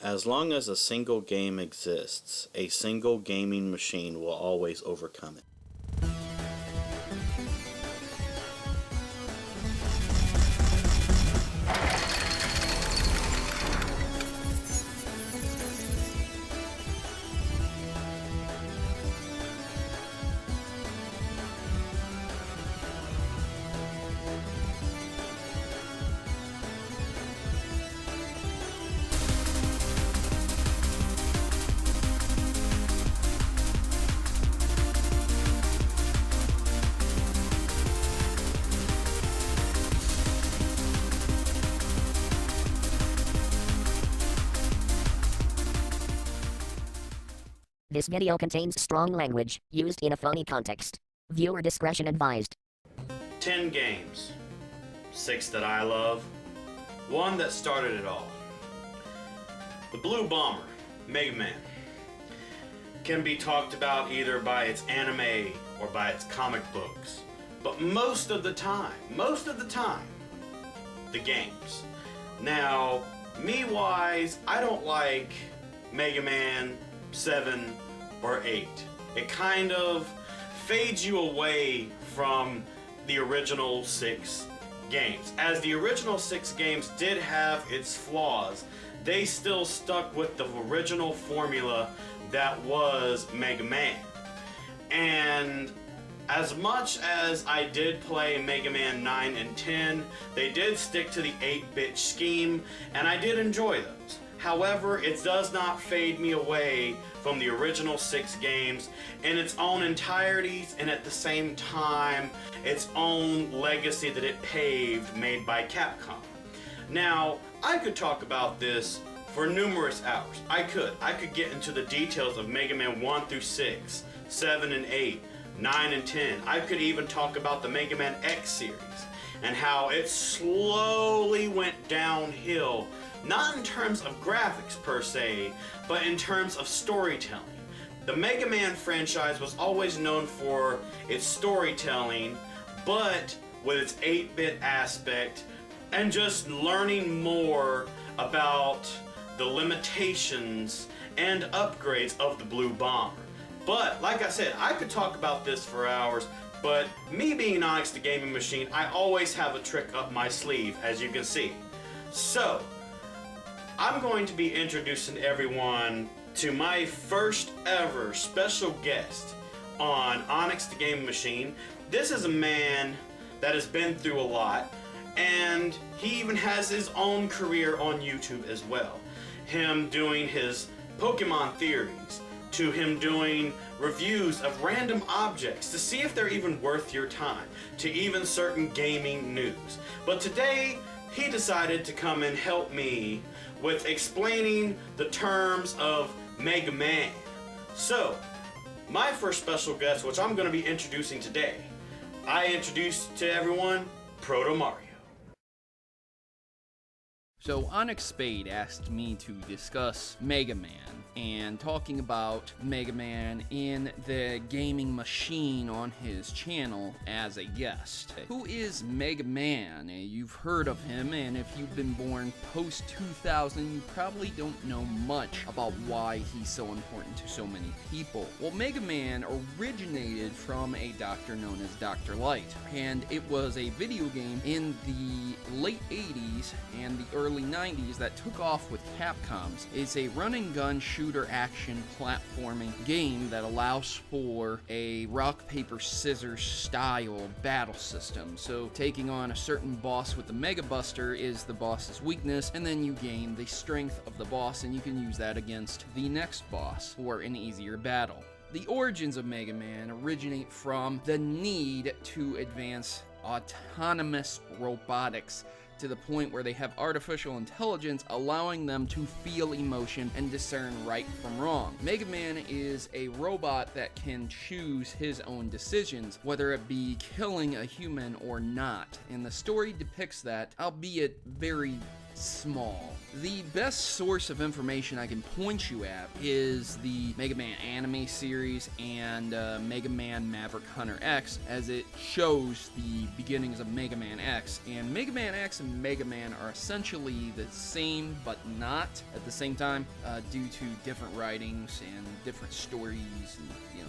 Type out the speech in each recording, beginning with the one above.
As long as a single game exists, a single gaming machine will always overcome it. This video contains strong language used in a funny context. Viewer discretion advised. 10 games. 6 that I love. 1 that started it all. The Blue Bomber, Mega Man, can be talked about either by its anime or by its comic books. But most of the time, the games. Now, me-wise, I don't like Mega Man 7 or 8. It kind of fades you away from the original 6 games. As the original 6 games did have its flaws, they still stuck with the original formula that was Mega Man. And as much as I did play Mega Man 9 and 10, they did stick to the 8-bit scheme, and I did enjoy those. However, it does not fade me away from the original 6 games in its own entirety, and at the same time, its own legacy that it paved made by Capcom. Now, I could talk about this for numerous hours. I could get into the details of Mega Man 1 through 6, 7 and 8, 9 and 10. I could even talk about the Mega Man X series and how it slowly went downhill, not in terms of graphics per se, but in terms of storytelling. The Mega Man franchise was always known for its storytelling, but with its 8-bit aspect, and just learning more about the limitations and upgrades of the Blue Bomber. But, like I said, I could talk about this for hours, but me being Onyx the Gaming Machine, I always have a trick up my sleeve, as you can see. So, I'm going to be introducing everyone to my first ever special guest on Onyx the Gaming Machine. This is a man that has been through a lot, and he even has his own career on YouTube as well. Him doing his Pokemon theories, to him doing reviews of random objects to see if they're even worth your time, to even certain gaming news. But today, he decided to come and help me with explaining the terms of Mega Man. So, my first special guest, which I'm going to be introducing today, I introduce to everyone ProtoMario. So Onyx Spade asked me to discuss Mega Man, and talking about Mega Man in the gaming machine on his channel as a guest. Who is Mega Man? You've heard of him, and if you've been born post-2000, you probably don't know much about why he's so important to so many people. Well, Mega Man originated from a doctor known as Dr. Light, and it was a video game in the late 80s and the early 90s that took off with Capcom's. It's a run-and-gun shooter action platforming game that allows for a rock paper scissors style battle system. So taking on a certain boss with the Mega Buster is the boss's weakness, and then you gain the strength of the boss, and you can use that against the next boss for an easier battle. The origins of Mega Man originate from the need to advance autonomous robotics to the point where they have artificial intelligence allowing them to feel emotion and discern right from wrong. Mega Man is a robot that can choose his own decisions, whether it be killing a human or not, and the story depicts that, albeit very small. The best source of information I can point you at is the Mega Man anime series and Mega Man Maverick Hunter X, as it shows the beginnings of Mega Man X. And Mega Man X and Mega Man are essentially the same, but not at the same time, due to different writings and different stories and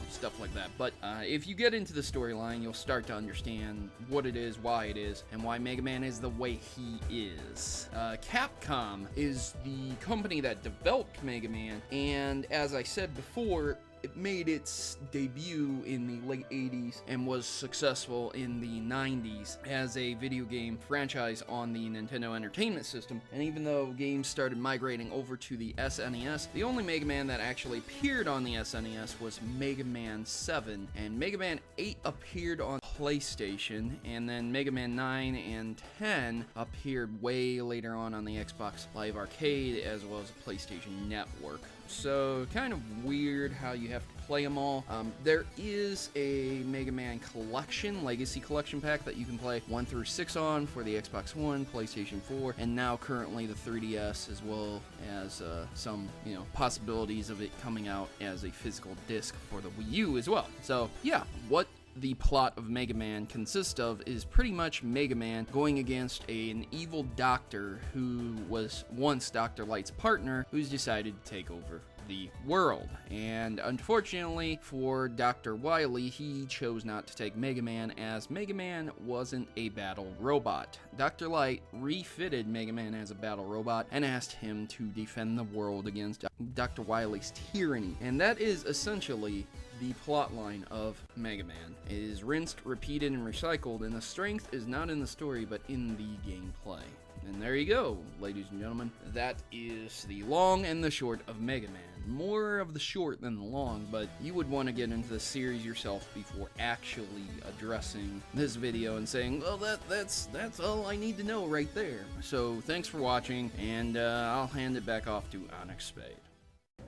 stuff like that. But if you get into the storyline, you'll start to understand what it is, why it is, and why Mega Man is the way he is. Capcom is the company that developed Mega Man, and as I said before, it made its debut in the late 80s and was successful in the 90s as a video game franchise on the Nintendo Entertainment System. And even though games started migrating over to the SNES, the only Mega Man that actually appeared on the SNES was Mega Man 7, and Mega Man 8 appeared on PlayStation, and then Mega Man 9 and 10 appeared way later on the Xbox Live Arcade as well as the PlayStation Network. So kind of weird how you have to play them all. There is a Mega Man collection, Legacy Collection Pack, that you can play 1 through 6 on for the Xbox One, PlayStation 4, and now currently the 3DS, as well as some possibilities of it coming out as a physical disc for the Wii U as well. So yeah, what the plot of Mega Man consists of is pretty much Mega Man going against an evil doctor who was once Dr. Light's partner, who's decided to take over the world. And unfortunately for Dr. Wily, he chose not to take Mega Man, as Mega Man wasn't a battle robot. Dr. Light refitted Mega Man as a battle robot and asked him to defend the world against Dr. Wily's tyranny. And that is essentially the plotline of Mega Man. It is rinsed, repeated, and recycled, and the strength is not in the story, but in the gameplay. And there you go, ladies and gentlemen. That is the long and the short of Mega Man. More of the short than the long, but you would want to get into the series yourself before actually addressing this video and saying, well, that's all I need to know right there. So thanks for watching, and I'll hand it back off to Onyx Spade.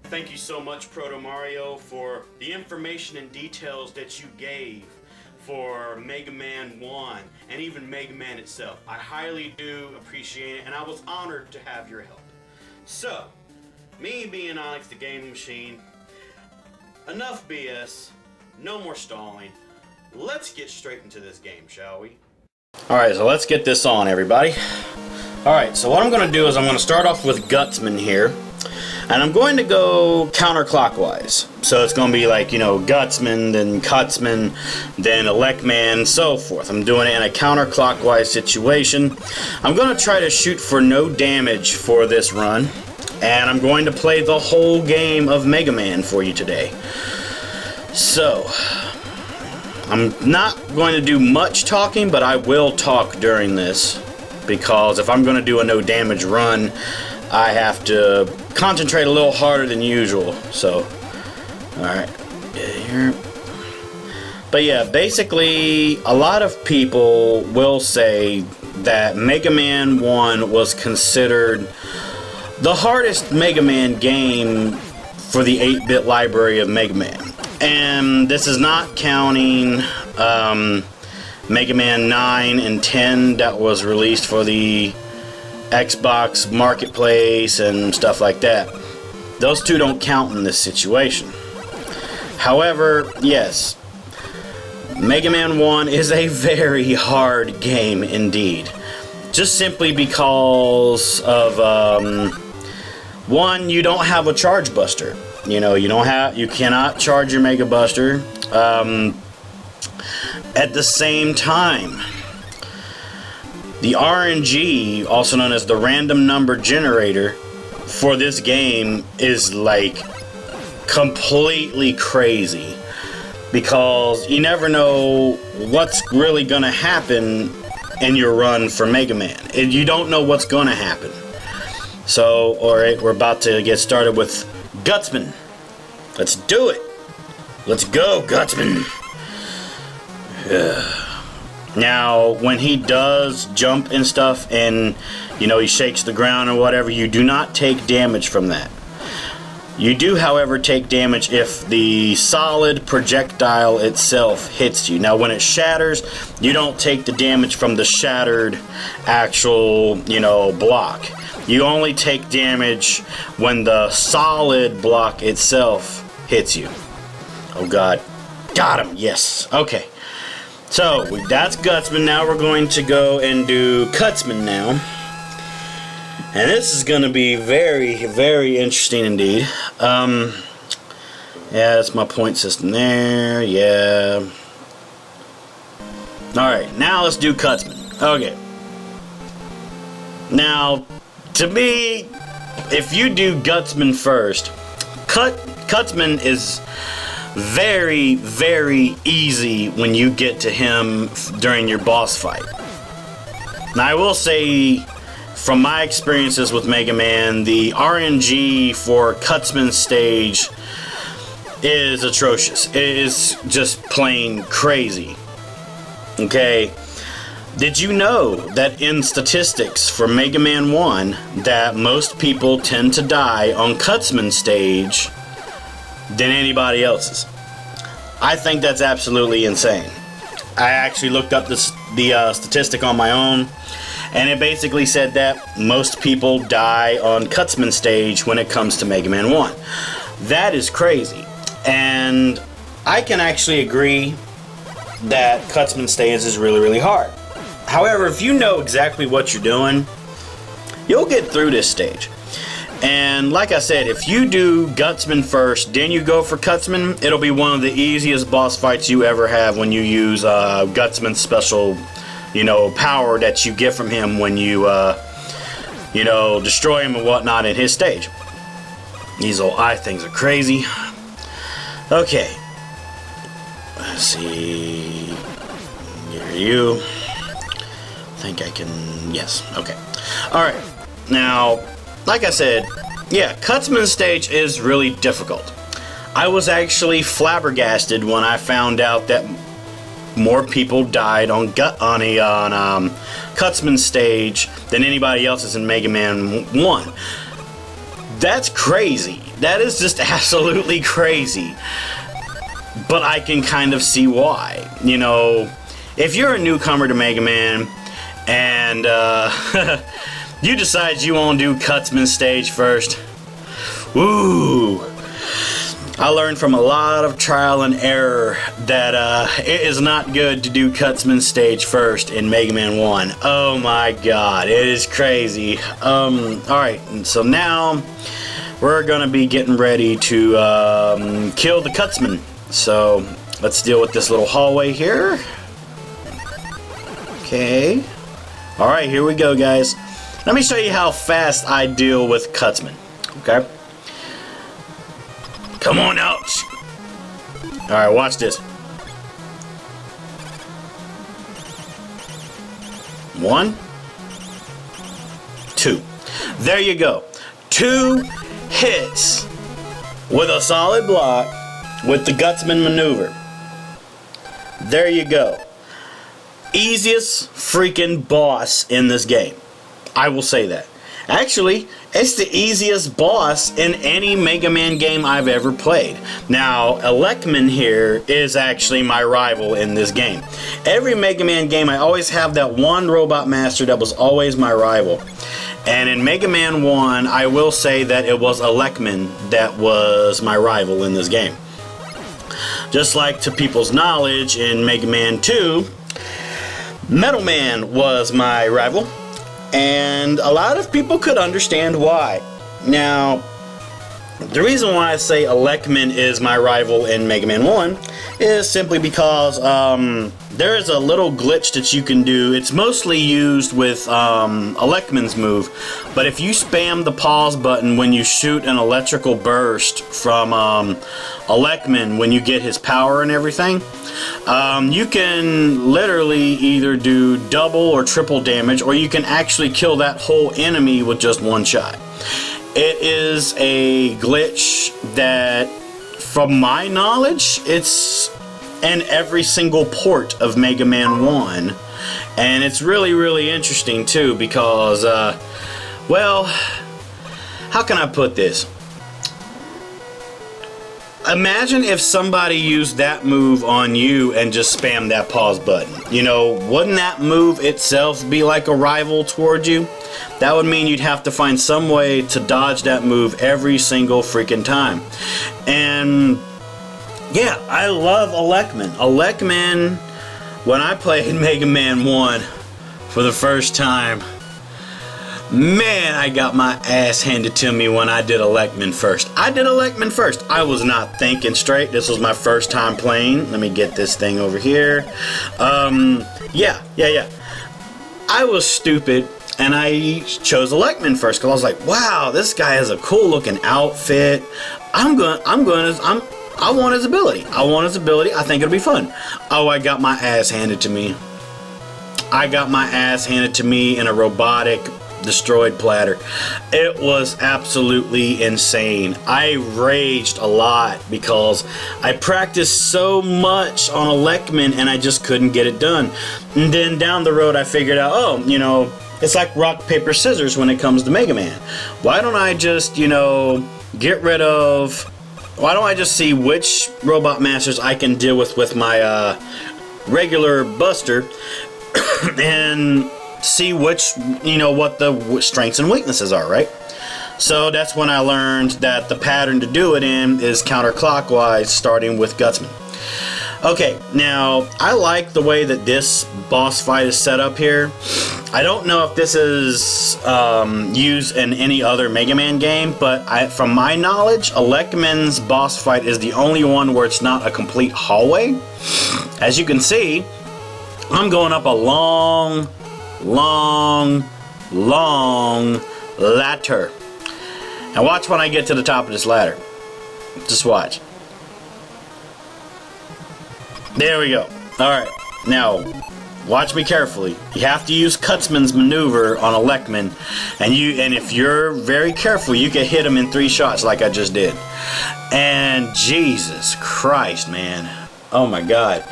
Thank you so much, ProtoMario, for the information and details that you gave for Mega Man 1 and even Mega Man itself. I highly do appreciate it, and I was honored to have your help. So, me being Onyx the Gaming Machine, enough BS, no more stalling. Let's get straight into this game, shall we? Alright, so let's get this on, everybody. Alright, so what I'm going to do is I'm going to start off with Gutsman here. And I'm going to go counterclockwise. So it's going to be like, Gutsman, then Cutman, then Elecman, so forth. I'm doing it in a counterclockwise situation. I'm going to try to shoot for no damage for this run. And I'm going to play the whole game of Mega Man for you today. So, I'm not going to do much talking, but I will talk during this. Because if I'm going to do a no damage run, I have to concentrate a little harder than usual. So, alright. Here. But yeah, basically, a lot of people will say that Mega Man 1 was considered the hardest Mega Man game for the 8-bit library of Mega Man. And this is not counting Mega Man 9 and 10 that was released for the Xbox Marketplace and stuff like that. Those two don't count in this situation. However, yes, Mega Man 1 is a very hard game indeed. Just simply because of one, you don't have a charge buster. You cannot charge your Mega Buster. At the same time, the RNG, also known as the random number generator, for this game is like completely crazy, because you never know what's really gonna happen in your run for Mega Man. You don't know what's gonna happen. So, alright, we're about to get started with Gutsman. Let's do it. Let's go, Gutsman. Now, when he does jump and stuff, and he shakes the ground or whatever, you do not take damage from that. You do, however, take damage if the solid projectile itself hits you. Now, when it shatters, you don't take the damage from the shattered actual, block. You only take damage when the solid block itself hits you. Oh, God. Got him. Yes. Okay. So, that's Gutsman. Now we're going to go and do Cutman now. And this is going to be very, very interesting indeed. Yeah, that's my point system there. Yeah. Alright, now let's do Gutsman. Okay. Now, to me, if you do Gutsman first, Gutsman is very, very easy when you get to him during your boss fight. Now, I will say, from my experiences with Mega Man, the RNG for Gutsman's stage is atrocious. It is just plain crazy. Okay? Did you know that in statistics for Mega Man 1 that most people tend to die on Gutsman's stage than anybody else's? I think that's absolutely insane. I actually looked up the statistic on my own, and it basically said that most people die on Gutsman stage when it comes to Mega Man 1. That is crazy. And I can actually agree that Gutsman stage is really, really hard. However, if you know exactly what you're doing, you'll get through this stage. And like I said, if you do Gutsman first, then you go for Gutsman, it'll be one of the easiest boss fights you ever have when you use Gutsman's special power that you get from him when you, destroy him and whatnot in his stage. These old eye things are crazy. Okay. Let's see. Here are you. I think I can, yes, okay. Alright, now, like I said, yeah, Gutsman's stage is really difficult. I was actually flabbergasted when I found out that more people died on Gutsman's stage than anybody else's in Mega Man 1. That's crazy. That is just absolutely crazy. But I can kind of see why. If you're a newcomer to Mega Man and you decide you want to do Gutsman's stage first, woo! I learned from a lot of trial and error that it is not good to do Gutsman's stage first in Mega Man 1. Oh my god, it is crazy. Alright, so now we're gonna be getting ready to kill the Gutsman. So let's deal with this little hallway here. Okay. Alright, here we go, guys. Let me show you how fast I deal with Gutsman. Okay? Come on out. Alright, watch this. 1, 2. There you go. 2 hits with a solid block with the Gutsman maneuver. There you go. Easiest freaking boss in this game. I will say that. Actually, it's the easiest boss in any Mega Man game I've ever played. Now, Elecman here is actually my rival in this game. Every Mega Man game, I always have that one robot master that was always my rival. And in Mega Man 1, I will say that it was Elecman that was my rival in this game. Just like to people's knowledge, in Mega Man 2, Metal Man was my rival. And a lot of people could understand why. Now, the reason why I say Elecman is my rival in Mega Man 1 is simply because there is a little glitch that you can do. It's mostly used with Elecman's move, but if you spam the pause button when you shoot an electrical burst from Elecman when you get his power and everything, you can literally either do double or triple damage, or you can actually kill that whole enemy with just one shot. It is a glitch that, from my knowledge, it's in every single port of Mega Man 1. And it's really, really interesting too, because, well, how can I put this? Imagine if somebody used that move on you and just spammed that pause button. You know, wouldn't that move itself be like a rival towards you? That would mean you'd have to find some way to dodge that move every single freaking time. And yeah, I love Elecman. Elecman, when I played Mega Man 1 for the first time, man, I got my ass handed to me when I did Elecman first. I did Elecman first. I was not thinking straight. This was my first time playing. Let me get this thing over here. Yeah. I was stupid, and I chose Elecman first because I was like, wow, this guy has a cool looking outfit. I want his ability. I think it'll be fun. Oh, I got my ass handed to me. I got my ass handed to me in a robotic destroyed platter. It was absolutely insane. I raged a lot because I practiced so much on Elecman and I just couldn't get it done. And then down the road I figured out, oh, you know, it's like rock, paper, scissors when it comes to Mega Man. Why don't I just, you know, why don't I just see which Robot Masters I can deal with my regular Buster and see which, you know, what the strengths and weaknesses are, right? So that's when I learned that the pattern to do it in is counterclockwise, starting with Gutsman. Okay, now I like the way that this boss fight is set up here. I don't know if this is used in any other Mega Man game, but from my knowledge, Elecman's boss fight is the only one where it's not a complete hallway. As you can see, I'm going up a long ladder. And watch when I get to the top of this ladder. Just watch. There we go. Alright, now watch me carefully. You have to use Gutsman's maneuver on Elecman, and if you're very careful, you can hit him in 3 shots like I just did. And Jesus Christ, man. Oh my God.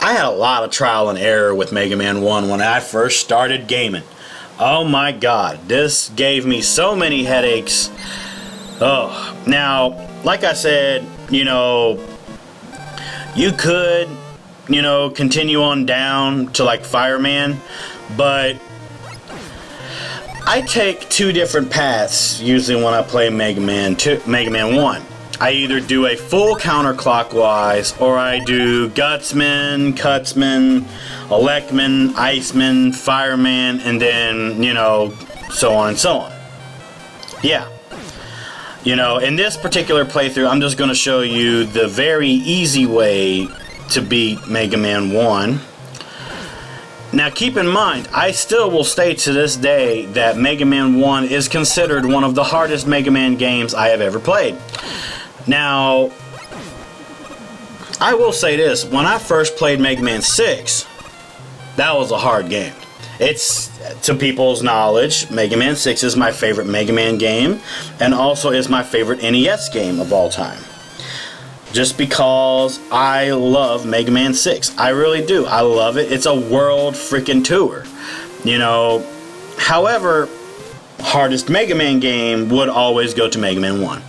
I had a lot of trial and error with Mega Man 1 when I first started gaming. Oh my God, this gave me so many headaches. Oh, now, like I said, you know, you could, you know, continue on down to like Fireman, but I take 2 different paths usually when I play Mega Man 1. I either do a full counterclockwise, or I do Gutsman, Cutman, Elecman, Iceman, Fireman, and then, you know, so on and so on. Yeah. You know, in this particular playthrough, I'm just going to show you the very easy way to beat Mega Man 1. Now keep in mind, I still will state to this day that Mega Man 1 is considered one of the hardest Mega Man games I have ever played. Now, I will say this, when I first played Mega Man 6, that was a hard game. It's, to people's knowledge, Mega Man 6 is my favorite Mega Man game, and also is my favorite NES game of all time. Just because I love Mega Man 6. I really do. I love it. It's a world freaking tour. You know, however, hardest Mega Man game would always go to Mega Man 1.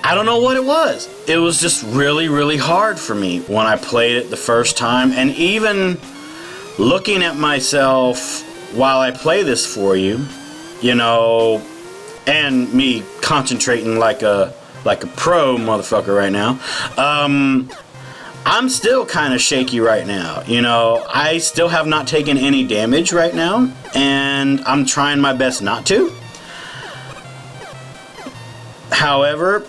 I don't know what it was. It was just really, really hard for me when I played it the first time. And even looking at myself while I play this for you, you know, and me concentrating like a pro motherfucker right now, I'm still kind of shaky right now. You know, I still have not taken any damage right now, and I'm trying my best not to. However,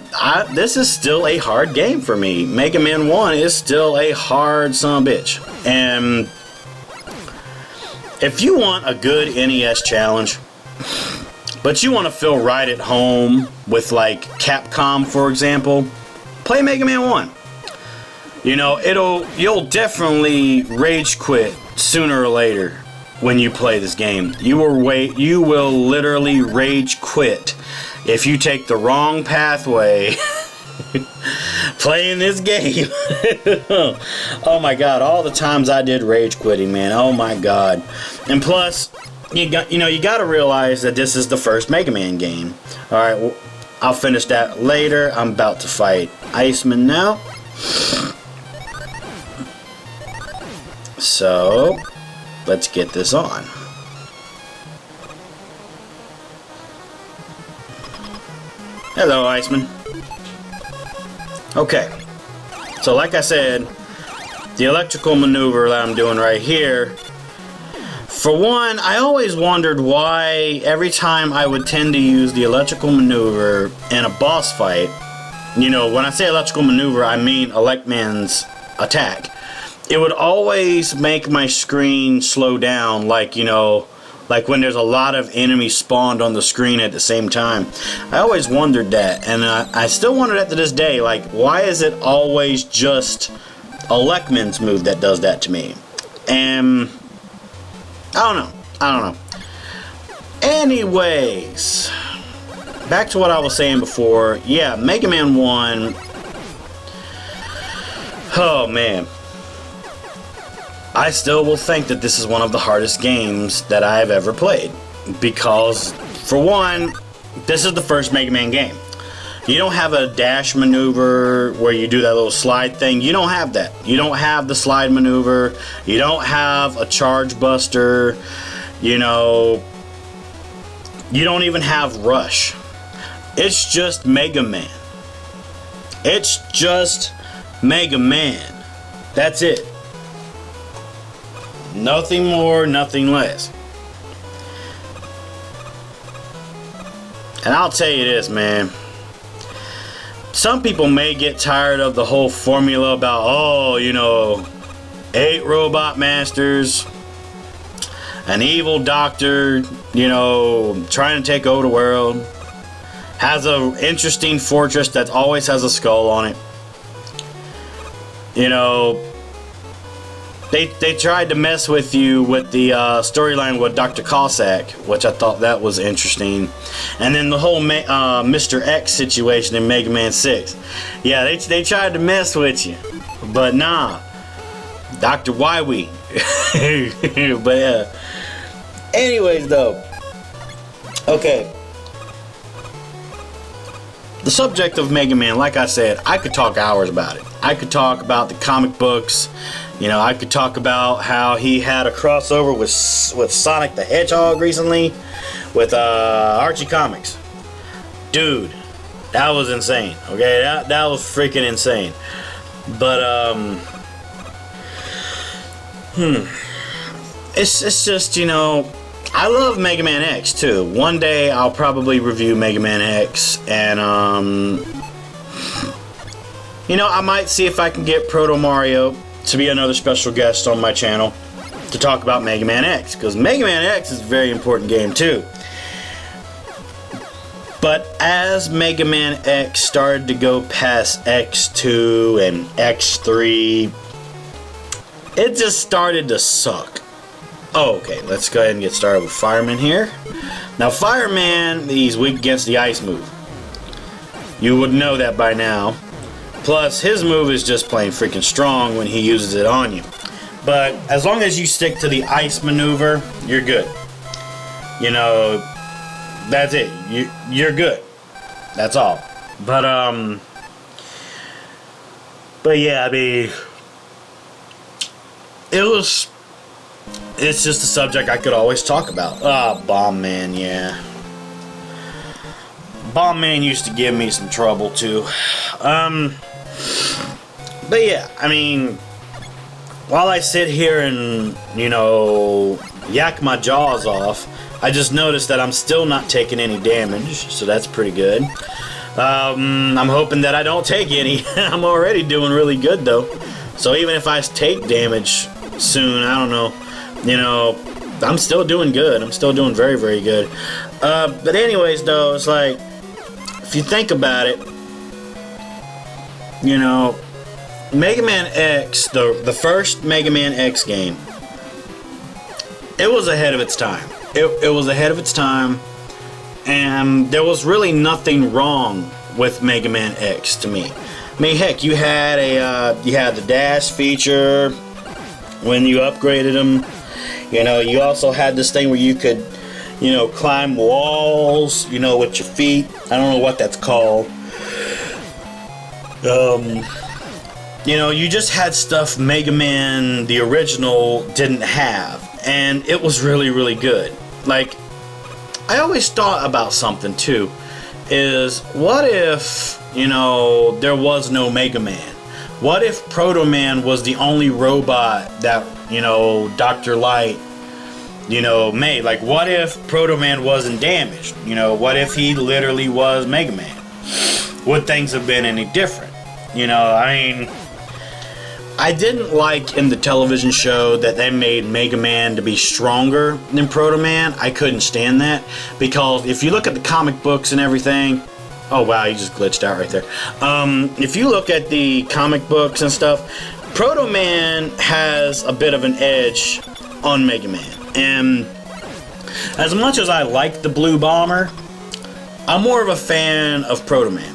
this is still a hard game for me. Mega Man 1 is still a hard son of a bitch. And if you want a good NES challenge, but you want to feel right at home with like Capcom, for example, play Mega Man 1. You know, you'll definitely rage quit sooner or later when you play this game. You will literally rage quit if you take the wrong pathway playing this game. Oh my God, all the times I did rage quitting, man. Oh my God. And plus, you got to realize that this is the first Mega Man game. All right, I'll finish that later. I'm about to fight Iceman now. So, let's get this on. Hello, Iceman. Okay. So, like I said, the electrical maneuver that I'm doing right here, for one, I always wondered why every time I would tend to use the electrical maneuver in a boss fight, you know, when I say electrical maneuver, I mean Elecman's attack, it would always make my screen slow down, like, you know, like when there's a lot of enemies spawned on the screen at the same time. I always wondered that, and I still wonder that to this day, like, why is it always just Elecman's move that does that to me? And I don't know. Anyways, back to what I was saying before. Yeah, Mega Man 1. Oh man. I still will think that this is one of the hardest games that I've ever played. Because, for one, this is the first Mega Man game. You don't have a dash maneuver where you do that little slide thing. You don't have that. You don't have the slide maneuver. You don't have a charge buster. You know, you don't even have Rush. It's just Mega Man. It's just Mega Man. That's it. Nothing more, nothing less. And I'll tell you this, man. Some people may get tired of the whole formula about, oh, you know, 8 robot masters, an evil doctor, you know, trying to take over the world, has an interesting fortress that always has a skull on it. You know, they tried to mess with you with the storyline with Dr. Cossack, which I thought that was interesting. And then the whole Mr. X situation in Mega Man 6. Yeah, they tried to mess with you. But nah. Dr. Wily. But anyways though. Okay. The subject of Mega Man, like I said, I could talk hours about it. I could talk about the comic books. You know, I could talk about how he had a crossover with Sonic the Hedgehog recently with Archie Comics. Dude, that was insane. Okay, that was freaking insane. But it's just, you know, I love Mega Man X too. One day I'll probably review Mega Man X, and you know, I might see if I can get ProtoMario to be another special guest on my channel to talk about Mega Man X, because Mega Man X is a very important game too. But as Mega Man X started to go past X2 and X3, it just started to suck. Oh, okay, let's go ahead and get started with Fireman here. Now Fireman, he's weak against the ice move. You would know that by now. Plus, his move is just plain freaking strong when he uses it on you. But as long as you stick to the ice maneuver, you're good. You know, that's it. You're good. That's all. But yeah, I mean, it's just a subject I could always talk about. Bomb Man, yeah. Bomb Man used to give me some trouble too. But yeah, I mean, while I sit here and, you know, yak my jaws off, I just noticed that I'm still not taking any damage, so that's pretty good. I'm hoping that I don't take any. I'm already doing really good though. So even if I take damage soon, I don't know, you know, I'm still doing good. I'm still doing very, very good. But anyways though, it's like, if you think about it, you know, Mega Man X, the first Mega Man X game, it was ahead of its time. It was ahead of its time, and there was really nothing wrong with Mega Man X to me. I mean, heck, you had the dash feature when you upgraded them. You know, you also had this thing where you could you know, climb walls, you know, with your feet. I don't know what that's called. You know, you just had stuff Mega Man, the original, didn't have. And it was really, really good. Like, I always thought about something, too. Is, what if, you know, there was no Mega Man? What if Proto Man was the only robot that, you know, Dr. Light, you know, made? Like, what if Proto Man wasn't damaged? You know, what if he literally was Mega Man? Would things have been any different? You know, I mean, I didn't like in the television show that they made Mega Man to be stronger than Proto Man. I couldn't stand that, because if you look at the comic books and everything, oh wow, you just glitched out right there. If you look at the comic books and stuff, Proto Man has a bit of an edge on Mega Man. And as much as I like the Blue Bomber, I'm more of a fan of Proto Man.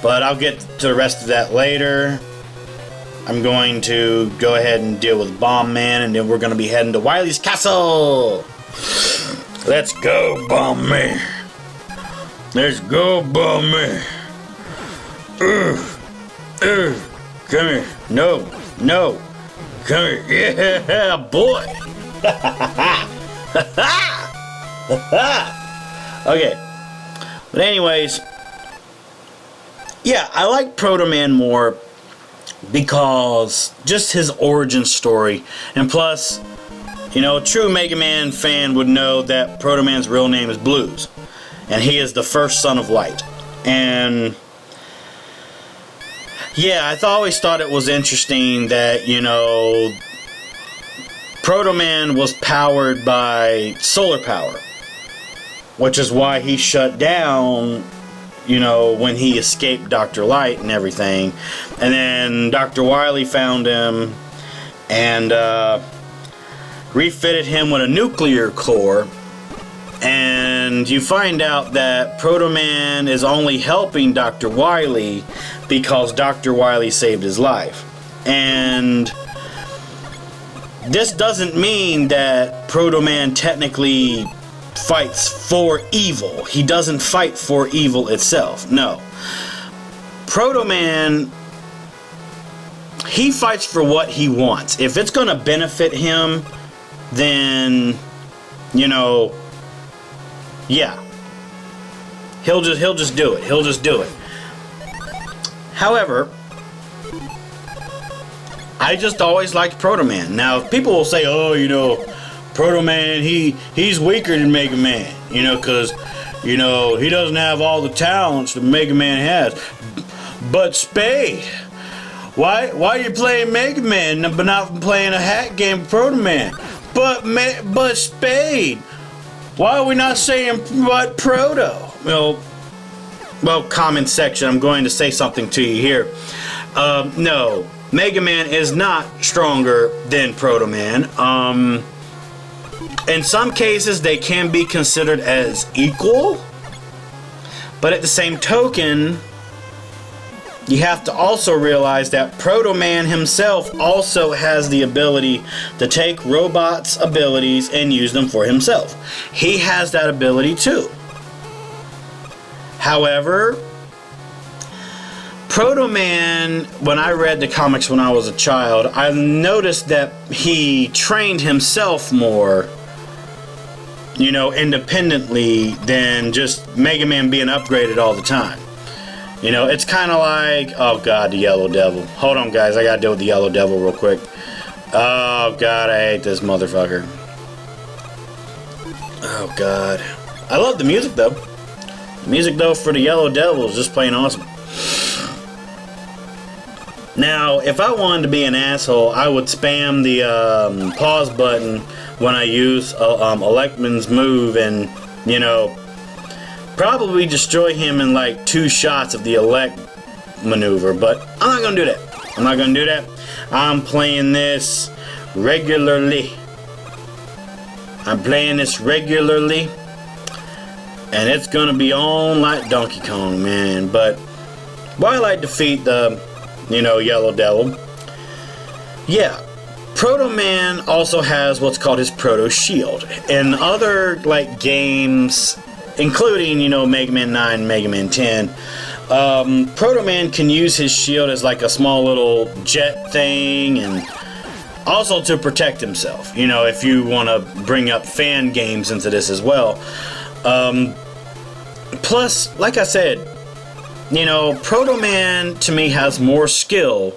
But I'll get to the rest of that later. I'm going to go ahead and deal with Bomb Man, and then we're going to be heading to Wily's castle. Let's go, Bomb Man. Let's go, Bomb Man. Come here. No. Come here. Yeah, boy. Okay. But anyways, yeah, I like Proto Man more because just his origin story, and plus, you know, a true Mega Man fan would know that Proto Man's real name is Blues, and he is the first son of Light. And yeah, I always thought it was interesting that, you know, Proto Man was powered by solar power, which is why he shut down, you know, when he escaped Dr. Light and everything. And then Dr. Wily found him and refitted him with a nuclear core. And you find out that Proto Man is only helping Dr. Wily because Dr. Wily saved his life. And this doesn't mean that Proto Man technically fights for evil. He doesn't fight for evil itself. No. Proto Man, he fights for what he wants. If it's gonna benefit him, then, you know, yeah, he'll just do it. He'll just do it. However, I just always liked Proto Man. Now, people will say, oh, you know, Proto Man, he's weaker than Mega Man, you know, because, you know, he doesn't have all the talents that Mega Man has. But Spade, why are you playing Mega Man but not playing a hack game of Proto Man? But Spade, why are we not saying what Proto? Well, comment section, I'm going to say something to you here. No, Mega Man is not stronger than Proto Man. In some cases, they can be considered as equal, but at the same token, you have to also realize that Proto Man himself also has the ability to take robots' abilities and use them for himself. He has that ability too. However, Proto Man, when I read the comics when I was a child, I noticed that he trained himself more, you know, independently than just Mega Man being upgraded all the time. You know, it's kind of like, oh god, the Yellow Devil. Hold on, guys, I gotta deal with the Yellow Devil real quick. Oh god, I hate this motherfucker. Oh god. I love the music though. The music though for the Yellow Devil is just plain awesome. Now, if I wanted to be an asshole, I would spam the pause button when I use Elecman's move and, you know, probably destroy him in like 2 shots of the Elect maneuver, but I'm not gonna do that. I'm not gonna do that. I'm playing this regularly. I'm playing this regularly, and it's gonna be on like Donkey Kong, man. But while I defeat the, you know, Yellow Devil, yeah, Proto Man also has what's called his Proto Shield. In other like games, including, you know, Mega Man 9, Mega Man 10, Proto Man can use his shield as like a small little jet thing, and also to protect himself. You know, if you want to bring up fan games into this as well. Plus, like I said, you know, Proto Man to me has more skill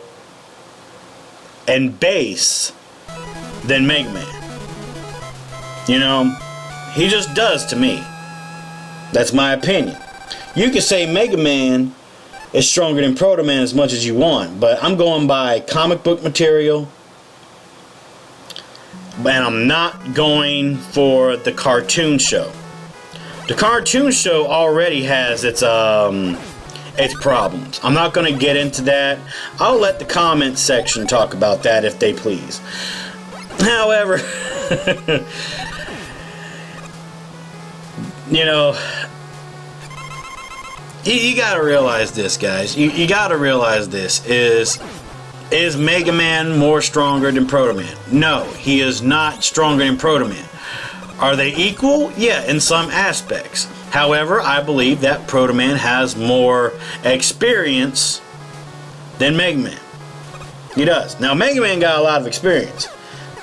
and base than Mega Man. You know, he just does to me. That's my opinion. You can say Mega Man is stronger than Proto Man as much as you want, but I'm going by comic book material, and I'm not going for the cartoon show. The cartoon show already has its problems. I'm not going to get into that. I'll let the comments section talk about that if they please. However, you know, you got to realize this, guys. You got to realize this. Is Mega Man more stronger than Proto Man? No, he is not stronger than Proto Man. Are they equal? Yeah, in some aspects. However, I believe that Proto Man has more experience than Mega Man. He does. Now, Mega Man got a lot of experience,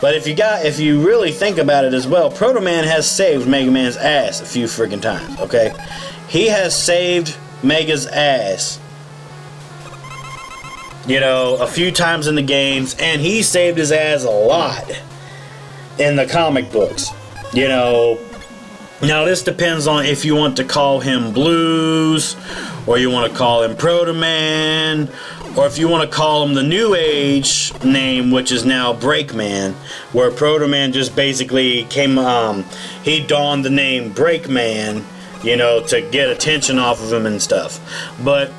but if you really think about it as well, Proto Man has saved Mega Man's ass a few freaking times. Okay, he has saved Mega's ass, you know, a few times in the games, and he saved his ass a lot in the comic books. You know, now this depends on if you want to call him Blues, or you want to call him Proto Man, or if you want to call him the New Age name, which is now Breakman, where Proto Man just basically came, he donned the name Breakman, you know, to get attention off of him and stuff. But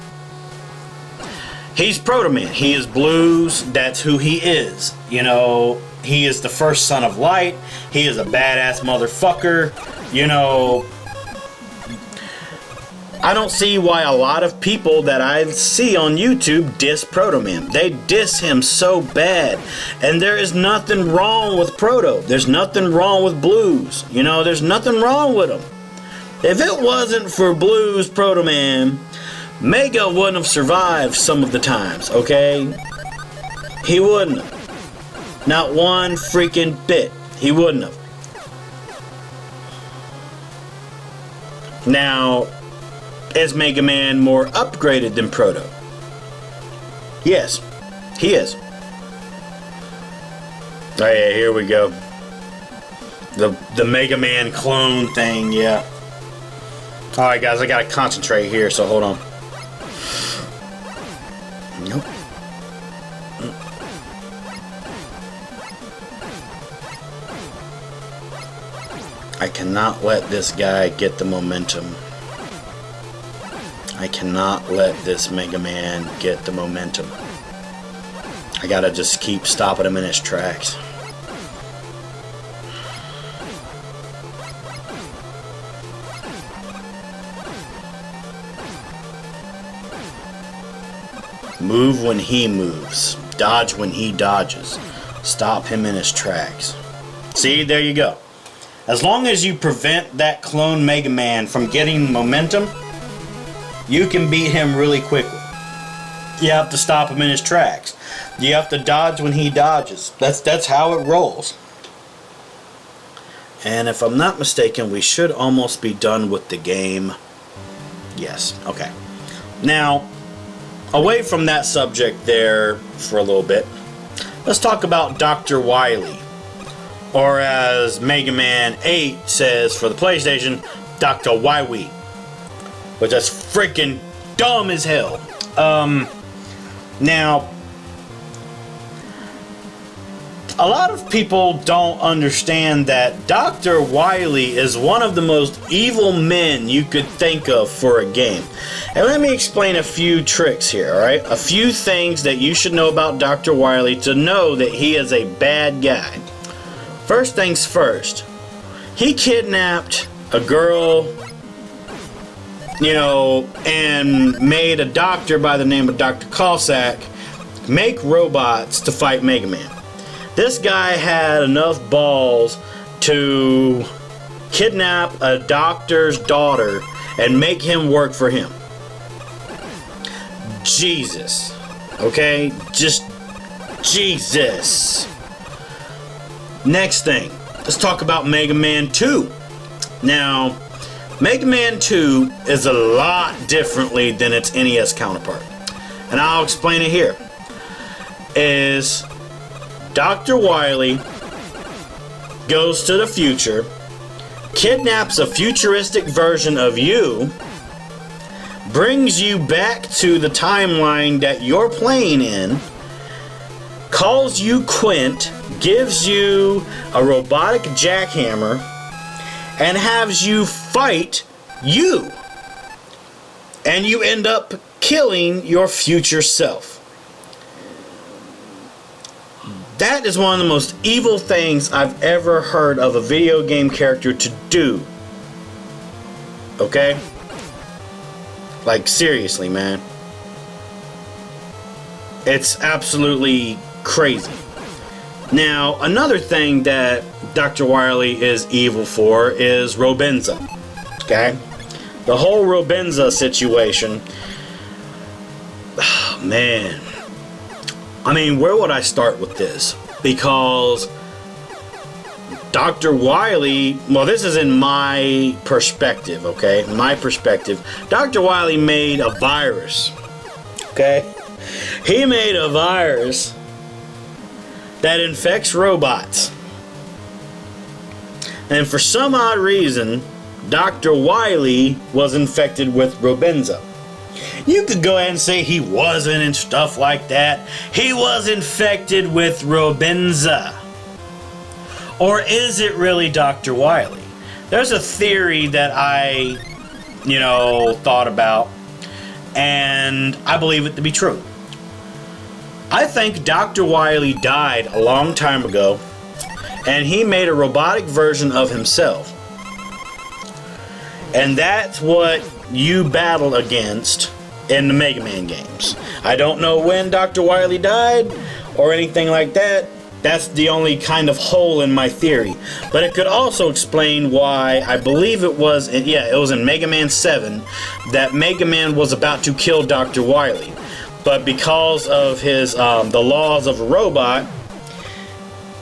he's Proto Man. He is Blues. That's who he is. You know, he is the first son of light. He is a badass motherfucker. You know, I don't see why a lot of people that I see on YouTube diss Proto Man. They diss him so bad. And there is nothing wrong with Proto. There's nothing wrong with Blues. You know, there's nothing wrong with him. If it wasn't for Blues Proto Man, Mega wouldn't have survived some of the times, okay? He wouldn't have. Not one freaking bit. He wouldn't have. Now, is Mega Man more upgraded than Proto? Yes, he is. Oh yeah, here we go. The Mega Man clone thing, yeah. Alright guys, I gotta concentrate here, so hold on. Nope. I cannot let this guy get the momentum. I cannot let this Mega Man get the momentum. I gotta just keep stopping him in his tracks. Move when he moves. Dodge when he dodges. Stop him in his tracks. See, there you go. As long as you prevent that clone Mega Man from getting momentum, you can beat him really quickly. You have to stop him in his tracks. You have to dodge when he dodges. That's how it rolls. And if I'm not mistaken, we should almost be done with the game. Yes, okay. Now, away from that subject there for a little bit, let's talk about Dr. Wily. Or as Mega Man 8 says for the PlayStation, Dr. Wily. Which is freaking dumb as hell. Now, a lot of people don't understand that Dr. Wily is one of the most evil men you could think of for a game. And let me explain a few tricks here, alright? A few things that you should know about Dr. Wily to know that he is a bad guy. First things first, he kidnapped a girl, you know, and made a doctor by the name of Dr. Cossack make robots to fight Mega Man. This guy had enough balls to kidnap a doctor's daughter and make him work for him. Jesus. Okay? Just Jesus. Next thing. Let's talk about Mega Man 2. Now, Mega Man 2 is a lot differently than its NES counterpart. And I'll explain it here. Is Dr. Wily goes to the future, kidnaps a futuristic version of you, brings you back to the timeline that you're playing in, calls you Quint, gives you a robotic jackhammer, and has you fight you. And you end up killing your future self. That is one of the most evil things I've ever heard of a video game character to do. Okay? Like, seriously, man. It's absolutely crazy. Now, another thing that Dr. Wily is evil for is Robenza. Okay? The whole Robenza situation. Oh, man. I mean, where would I start with this? Because Dr. Wily, well, this is in my perspective, okay? My perspective. Dr. Wily made a virus, okay? He made a virus that infects robots. And for some odd reason, Dr. Wily was infected with Robenza. You could go ahead and say he wasn't and stuff like that. He was infected with Robenza. Or is it really Dr. Wily? There's a theory that I, thought about, and I believe it to be true. I think Dr. Wily died a long time ago, and he made a robotic version of himself. And that's what you battle against in the Mega Man games. I don't know when Dr. Wily died or anything like that. That's the only kind of hole in my theory. But it could also explain why, I believe it was in Mega Man 7 that Mega Man was about to kill Dr. Wily. But because of his the laws of a robot,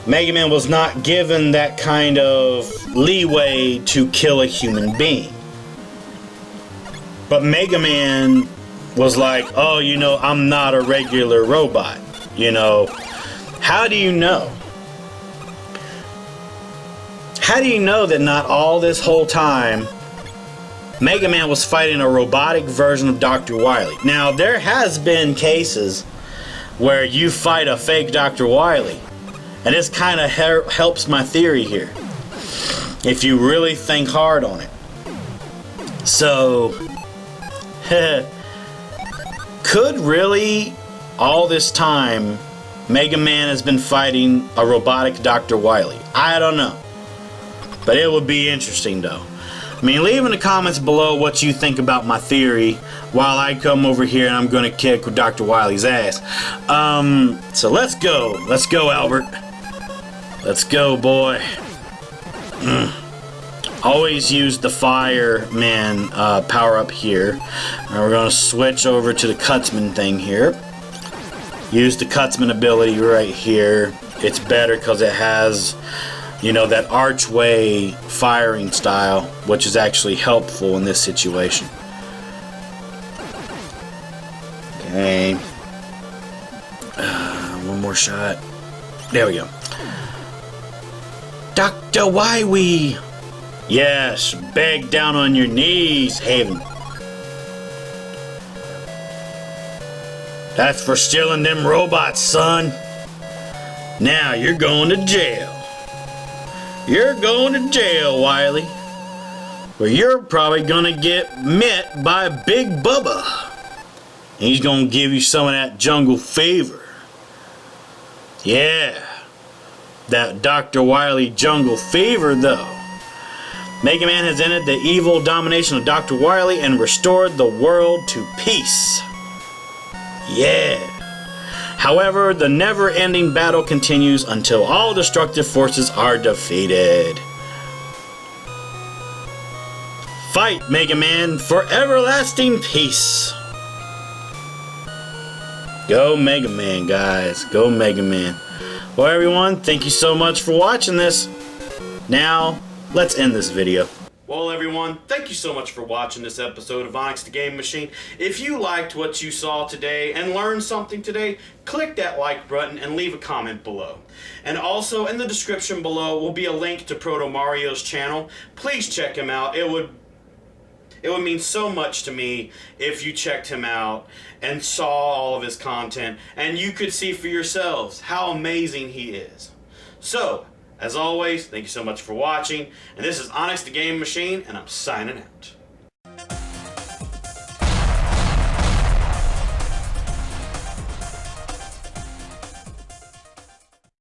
Mega Man was not given that kind of leeway to kill a human being. But Mega Man was like, oh, I'm not a regular robot. How do you know? How do you know that not all this whole time Mega Man was fighting a robotic version of Dr. Wily? Now, there has been cases where you fight a fake Dr. Wily, and this kind of helps my theory here, if you really think hard on it. So, could really all this time Mega Man has been fighting a robotic Dr. Wily? I don't know. But it would be interesting though. I mean, leave in the comments below what you think about my theory while I come over here and I'm going to kick Dr. Wily's ass. So let's go. Let's go, Albert. Let's go, boy. Always use the fireman power up here. And we're going to switch over to the Gutsman thing here. Use the Gutsman ability right here. It's better because it has, that archway firing style, which is actually helpful in this situation. Okay. One more shot. There we go. Dr. Wily! Yes, beg down on your knees, Haven. That's for stealing them robots, son. Now you're going to jail. You're going to jail, Wily. Where you're probably gonna get met by Big Bubba. And he's gonna give you some of that jungle fever. Yeah. That Dr. Wily jungle fever, though. Mega Man has ended the evil domination of Dr. Wily and restored the world to peace. Yeah. However, the never-ending battle continues until all destructive forces are defeated. Fight, Mega Man, for everlasting peace. Go Mega Man, guys. Go Mega Man. Well, everyone, thank you so much for watching this. Now, let's end this video. Well, everyone, thank you so much for watching this episode of Onyx The Gaming Machine. If you liked what you saw today and learned something today, click that like button and leave a comment below. And also, in the description below will be a link to ProtoMario's channel. Please check him out. It would mean so much to me if you checked him out and saw all of his content and you could see for yourselves how amazing he is. So, as always, thank you so much for watching, and this is Onyx The Gaming Machine, and I'm signing out.